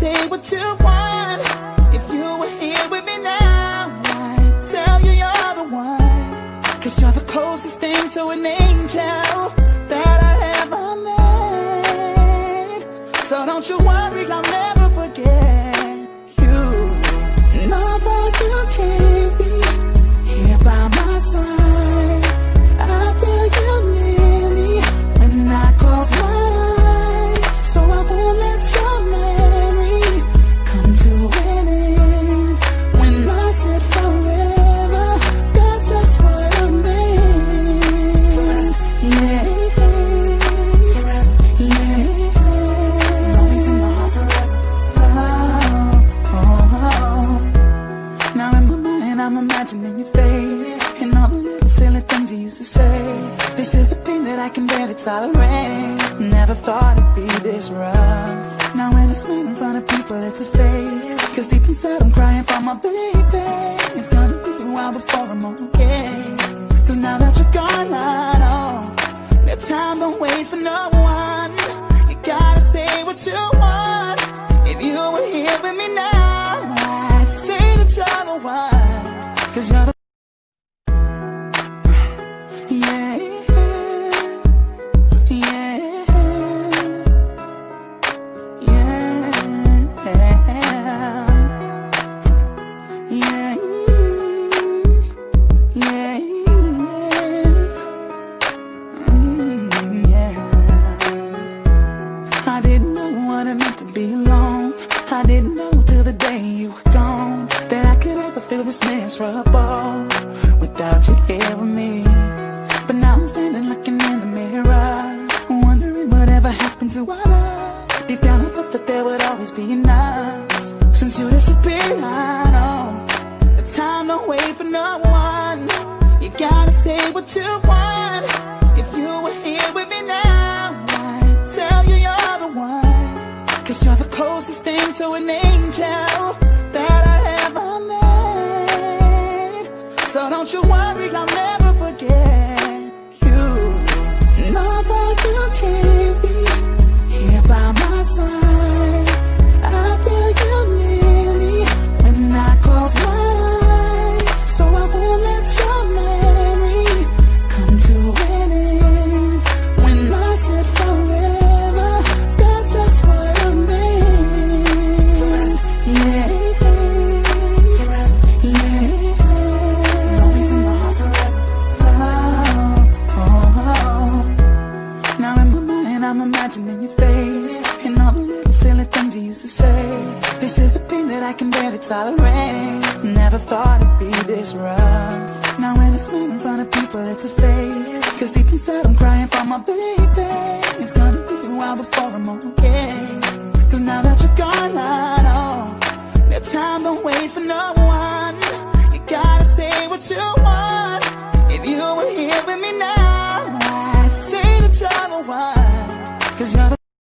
say what you want. If you were here with me now, I'd tell you you're the one. 'Cause you're the closest thing to an angel that I ever met. So don't you worry, I'll never forget you. No, that you can't be here by my side. I feel you near me when I close my eyes. So I won't let your memory come to an end. When I said forever, that's just what I meant. Yeah, forever, yeah. Always in my heart forever. Oh, oh, oh. Now in my mind I'm imagining your face and all the little silly things you used to say. This is the thing that I can barely tolerate. Never thought it'd be this rough. Now when I smile in front of people it's a fake. 'Cause deep inside I'm crying for my baby. It's gonna be a while before I'm okay. 'Cause now that you're gone I know that time don't wait for no one. You gotta say what you want. If you were here with me now, I'd say that you're the one. 'Cause you're the yeah, yeah, yeah, yeah, yeah. I didn't know what it meant to be alone. I didn't know till the day you were gone that I could ever feel this miserable without you here with me. But now I'm standing looking in the mirror, wondering whatever happened to our love. Deep down I thought that there would always be an us. Since you disappeared, I know the time don't wait for no one. You gotta say what you want. If you were here with me now, I'd tell you you're the one. 'Cause you're the closest thing to an angel that I ever met. So don't you worry, I'll never forget you. No, that you can't be here by my side. I feel you near me when I close my eyes. So I won't let your memory come to an end. When I said forever, that's just what I meant. Yeah, forever, yeah. Always in my heart forever. Oh, oh, oh. Now in my mind I'm imagining your face and all the little silly things you used to say. This is the thing that I can barely tolerate. Never thought it'd be this rough. Now when I smile in front of people it's a fake. 'Cause deep inside I'm crying for my baby. It's gonna be a while before I'm okay. 'Cause now that you're gone I know that time don't wait for no one. You gotta say what you